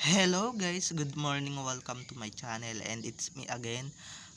Hello guys, good morning, welcome to my channel and it's me again,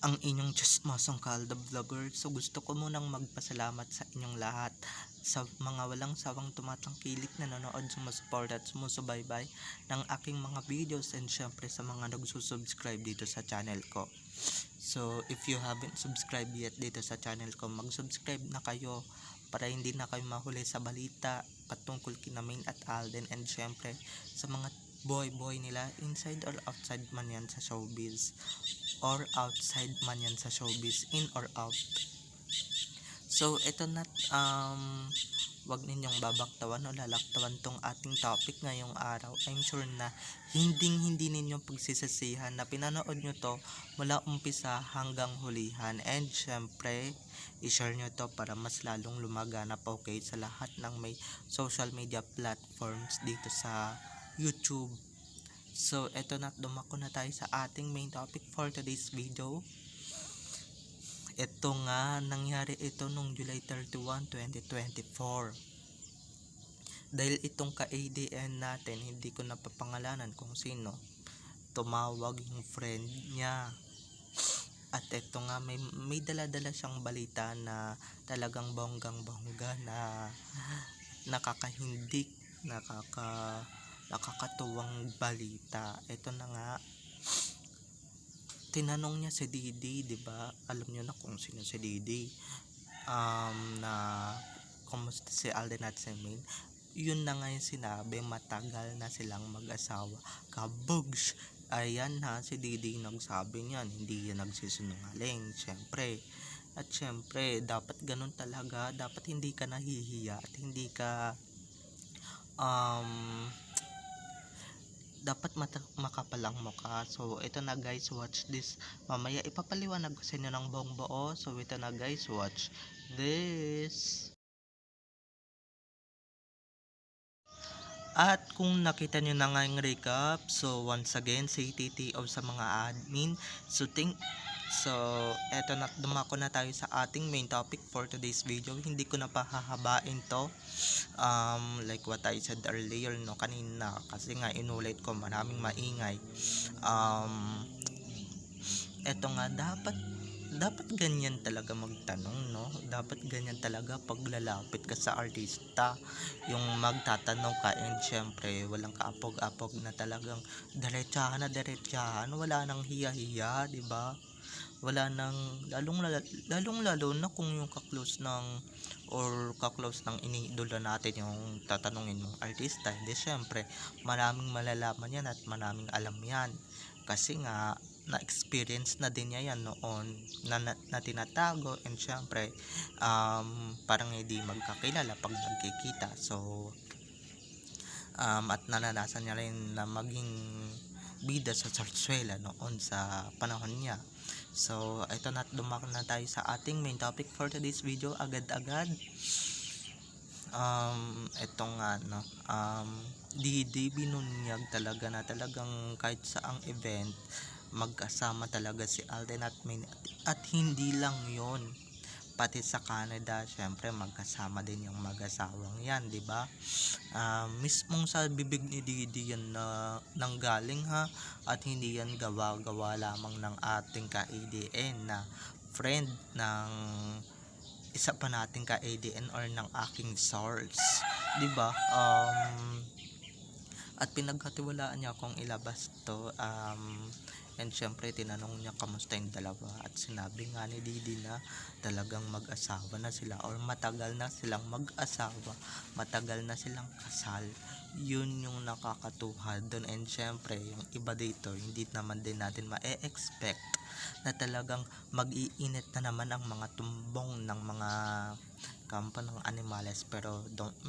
ang inyong Chismosong Kalda Vlogger. So gusto ko munang magpasalamat sa inyong lahat sa mga walang sawang tumatangkilik, nanonood, sumusuporta at sumusubaybay ng aking mga videos and syempre sa mga nagsusubscribe dito sa channel ko. So if you haven't subscribed yet dito sa channel ko, mag-subscribe na kayo para hindi na kayo mahuli sa balita patungkol kina Main at Alden and syempre sa mga boy nila inside or outside man yan sa showbiz or outside man yan sa showbiz, in or out. So ito na, wag ninyong babaktawan o lalaktawan tong ating topic ngayong araw. I'm sure na hindi ninyo pagsisisihan na pinanood nyo to mula umpisa hanggang hulihan, and syempre i-share nyo to para mas lalong lumaganap, okay, sa lahat ng may social media platforms dito sa YouTube. So eto na, dumako na tayo sa ating main topic for today's video. Ito nga, nangyari ito nung July 31, 2024. Dahil itong ka-ADN natin, hindi ko napapangalanan kung sino, tumawag yung friend niya. At ito nga, may dala-dala siyang balita na talagang bonggang-bongga na nakakahindik, nakakatuwang balita. Ito na nga, tinanong niya si Didi, 'di ba? Alam niyo na kung sino si Didi. Na kumusta si Alden at si Main. Yun na nga yung sinabi, matagal na silang mag-asawa. Kabugs! Ayan ha, si Didi nagsabi niyan, hindi yan nagsisinungaling, syempre. At syempre, dapat ganun talaga, dapat hindi ka nahihiya at hindi ka dapat makapalang mukha. So ito na guys, watch this. Mamaya ipapaliwanag ko sa inyo ng buong buo. So ito na guys, watch this. At kung nakita nyo na nga yung recap, so once again, say TTO sa mga admin. So eto na, dumako na tayo sa ating main topic for today's video. Hindi ko na pahahabain to. Like what I said earlier, no, kanina, kasi nga inulit ko, maraming maingay. Eto nga, dapat ganyan talaga magtanong, no? Dapat ganyan talaga pag lalapit ka sa artista, yung magtatanong ka, and syempre walang kaapog-apog, na talagang diretsahan, wala nang hiya-hiya, 'di ba? Wala nang, lalong lalo na kung yung kaklose ng iniidolo natin yung tatanungin mong artista. Hindi, syempre maraming malalaman yan at maraming alam yan, kasi nga na-experience na din niya yan noon na tinatago, and syempre parang hindi magkakilala pag nagkikita. So at naranasan niya rin na maging bida sa sarsuela noon sa panahon niya. So ito na, dumako na tayo sa ating main topic for today's video agad-agad. Ito nga, no, di binunyag talaga na talagang kahit saang event magkasama talaga si Alden at Main, at hindi lang yon, pati sa Canada syempre magkasama din yung mag-asawang yan, di ba? Mismong sa bibig ni Didi yan na nanggaling ha, at hindi yan gawa-gawa lamang ng ating ka-ADN na friend ng isa pa nating ka-ADN or ng aking source, di ba? At pinagkatiwalaan niya akong ilabas to, and syempre tinanong niya kamusta yung dalawa, at sinabi nga ni Didi na talagang mag-asawa na sila, or matagal na silang mag-asawa, matagal na silang kasal. Yun yung nakakatuwa doon, and syempre yung iba dito, hindi naman din natin ma-expect na talagang mag-iinit na naman ang mga tumbong ng mga kampo ng animales, pero don't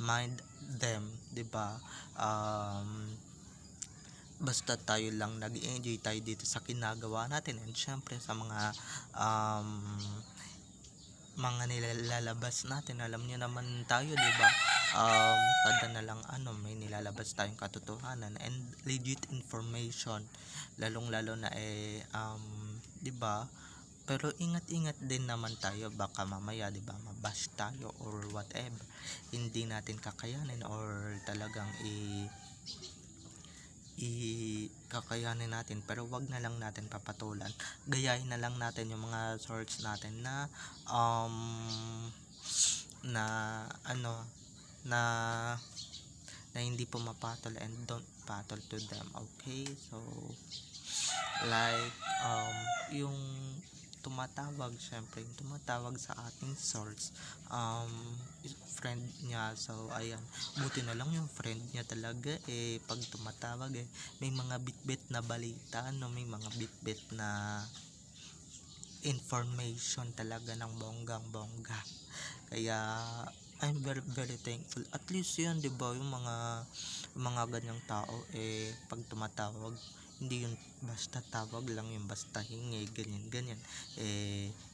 mind them, 'di ba? Basta tayo lang nag-enjoy tayo dito sa kinagawa natin, and syempre sa mga nilalabas natin, alam niyo naman tayo, 'di ba? Kada na lang may nilalabas tayong katotohanan and legit information, lalong lalo na 'di ba? Pero ingat-ingat din naman tayo, baka mamaya, 'di ba, mabash tayo or whatever, hindi natin kakayanin, or talagang kakayanin natin, pero wag na lang natin papatulan. Gayahin na lang natin yung mga source natin na na ano na na hindi pumapatol, and don't patol to them. Okay, so like yung tumatawag, syempre yung tumatawag sa ating source, friend niya. So ayan, buti na lang yung friend niya talaga pag tumatawag may mga bitbit na balita, no, may mga bitbit na information talaga ng bonggang bongga. Kaya I'm very very thankful. At least yan, 'di ba, yung mga ganyang tao pag tumatawag, hindi yung basta tawag lang, yung basta hingi, ganyan ganyan.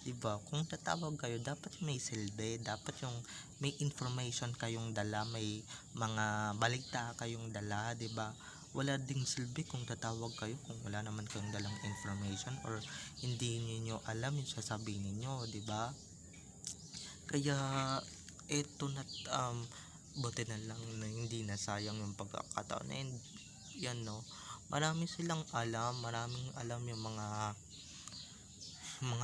'Di ba, kung tatawag kayo dapat may silbi, dapat yung may information kayong dala, may mga balita kayong dala, 'di ba? Wala ding silbi kung tatawag kayo kung wala naman kayong dalang information, or hindi niyo alam yung sasabihin niyo, 'di ba? Kaya eto na, buti na lang na hindi nasayang yung pagkakataon, and yan, no, marami silang alam, maraming alam yung mga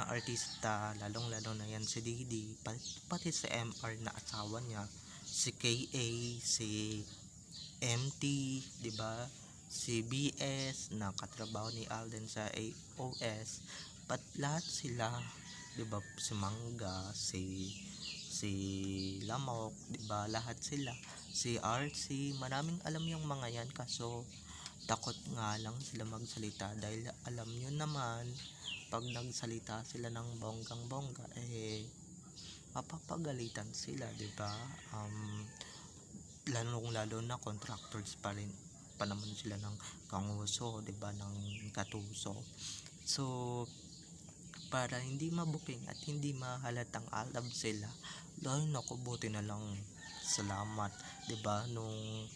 artista, lalong lalo na yan si Didi, pati si MR na asawa niya, si KA, si MT, 'di ba, si BS na katrabaho ni Alden sa AOS, lahat sila, 'di ba, si Mangga, si Lamok, 'di ba, lahat sila, si RC, maraming alam yung mga yan, kaso takot nga lang sila magsalita, dahil alam nyo naman pag nagsalita sila ng bonggang bongga mapapagalitan sila, 'di ba? Lalong lalo na contractors pa naman sila ng kanguso, 'di ba, ng katuso. So para hindi mabuking at hindi mahalatang alab sila, dahil naku, buti na lang, salamat, 'di ba, nung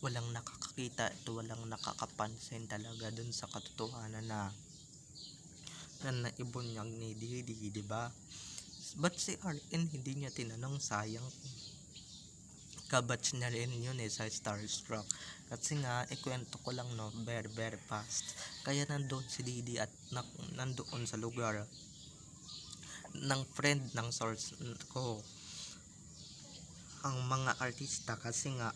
walang nakakakita at walang nakakapansin talaga dun sa katotohanan na naibunyag ni Didi, 'di ba? But si RN hindi niya tinanong, sayang, kabatch na rin yun sa Starstruck. Kasi nga, ikwento ko lang, no, very very fast. Kaya nandoon si Didi at nandoon sa lugar ng friend ng source ko ang mga artista, kasi nga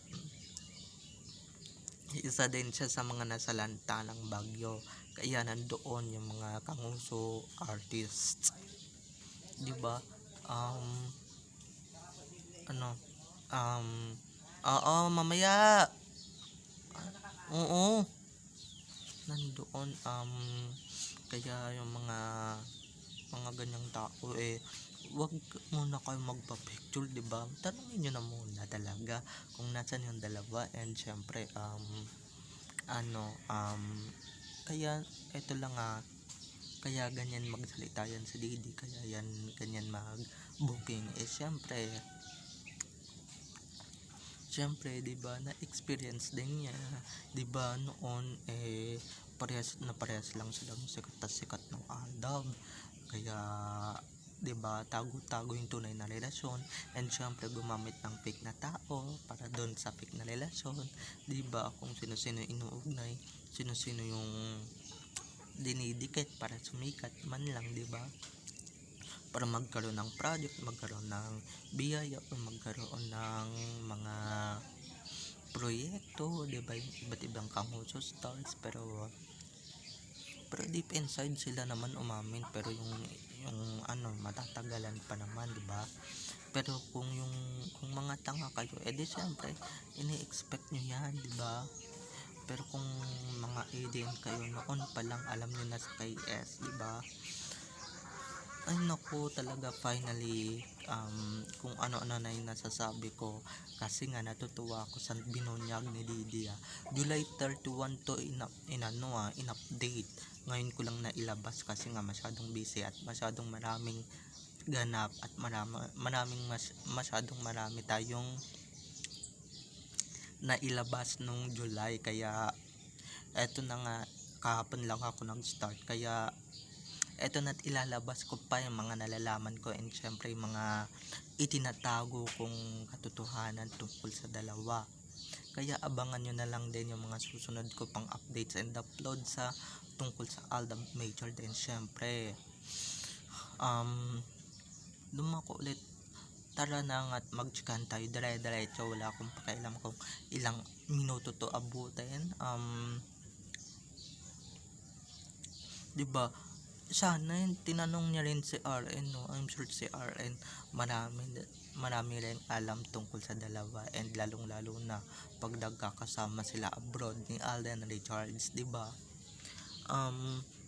isa din siya sa mga nasalanta ng bagyo, kaya nandoon yung mga kanguso artists, 'di ba? Oo, mamaya, oo, nandoon, kaya yung mga ganyang tao wag muna kayo magpa-picture, 'di ba? Tanungin niyo na muna talaga kung nasaan yung dalawa, and syempre kaya eto lang, kaya ganyan magsalita yan si Didi, kaya yan ganyan mag booking, syempre, 'di ba, na experience din niya, 'di ba, noon parehas lang silang sikat ng Aldab, kaya 'di ba, tago-tago yung tunay na relasyon, and syempre gumamit ng fake na tao para doon sa fake na relasyon, 'di ba, kung sino-sino inuugnay, sino-sino yung dinidikit para sumikat man lang, 'di ba, para magkaroon ng project, magkaroon ng biyaya, o magkaroon ng mga proyekto, 'di ba, iba't ibang kanguso stars, pero deep inside sila naman umamin, pero yung matatagalan pa naman, 'di ba? Pero kung mga tanga kayo, edi syempre ini-expect nyo yan, 'di ba? Pero kung mga alien kayo, noon pa lang alam nyo na sa KS, 'di ba? Ay naku, talaga, finally, kung ano-ano na yung nasasabi ko, kasi nga natutuwa ako sa binunyag ni Didi. July 31 to in-update. Ngayon ko lang nailabas kasi nga masyadong busy at masyadong maraming ganap, at masyadong marami tayong nailabas nung July, kaya eto na nga, kahapon lang ako nag-start, kaya eto na't ilalabas ko pa yung mga nalalaman ko, and syempre yung mga itinatago kong katotohanan tungkol sa dalawa, Kaya abangan nyo na lang din yung mga susunod ko pang updates and upload sa tungkol sa Aldab Major din. Syempre, dumako ulit. Tara na nga't magtsikan tayo dire-diretso. Wala akong pakialam kung ilang minuto to abutin. 'Di ba? Sana tinanong niya rin si RN, no? I'm sure si RN marami rin alam tungkol sa dalawa, and lalong-lalo na pag nagkakasama sila abroad ni Alden Richards, 'di ba?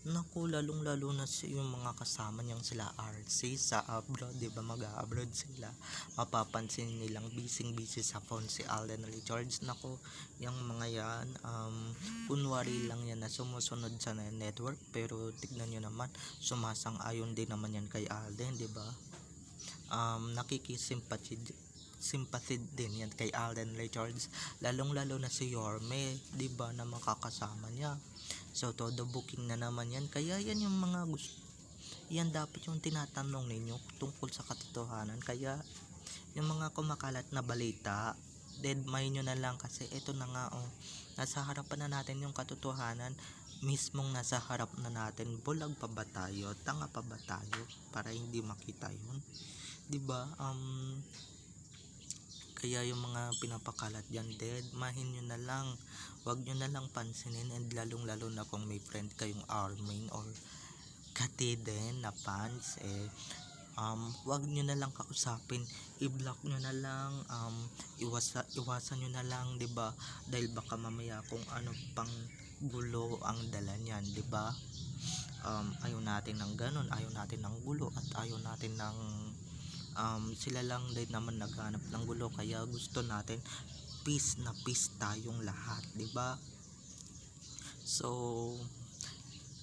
Naku, lalong-lalo na yung mga kasama niyang sila RC sa abroad, 'di ba? Mag-abroad sila. Mapapansin nilang busy sa phone si Alden Richards. Naku, yung mga yan, kunwari lang yan na sumusunod sa network, pero tignan nyo naman, sumasang-ayon din naman yan kay Alden, 'di ba? Nakikisimpathy din yan kay Alden Richards, lalong-lalo na si Yorme, 'di ba, na makakasama niya. So todo booking na naman yan. Kaya yan yung mga gusto, yan dapat yung tinatanong ninyo tungkol sa katotohanan. Kaya yung mga kumakalat na balita, deadmine nyo na lang, kasi ito na nga, nasa harapan na natin yung katotohanan. Mismong nasa harap na natin. Bulag pa ba tayo? Tanga pa ba tayo para hindi makita yun? 'Di ba? Kaya yung mga pinapakalat dyan, mahin nyo na lang, wag nyo na lang pansinin, and lalong-lalo na kung may friend kayong armin or kati din na fans, wag nyo na lang kausapin, i-block nyo na lang, iwasan nyo na lang, 'di ba? Dahil baka mamaya kung ano pang gulo ang dala niyan, 'di ba? Ayaw natin ng ganun, ayaw natin ng gulo, at ayaw natin ng sila lang din naman naghanap ng gulo. Kaya gusto natin peace na peace tayong lahat, 'di ba? So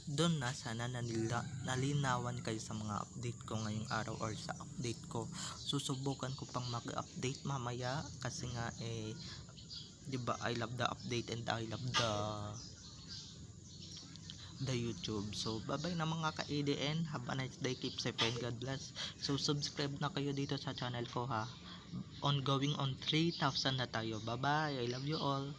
doon na, sana nalinawan kayo sa mga update ko ngayong araw, or sa update ko. Susubukan ko pang mag-update mamaya, kasi nga 'di ba, I love the update and I love the YouTube. So bye bye na mga ka-ADN, have a nice day, keep safe and God bless. So subscribe na kayo dito sa channel ko, ha. Ongoing on 3,000 na tayo. Bye bye, I love you all.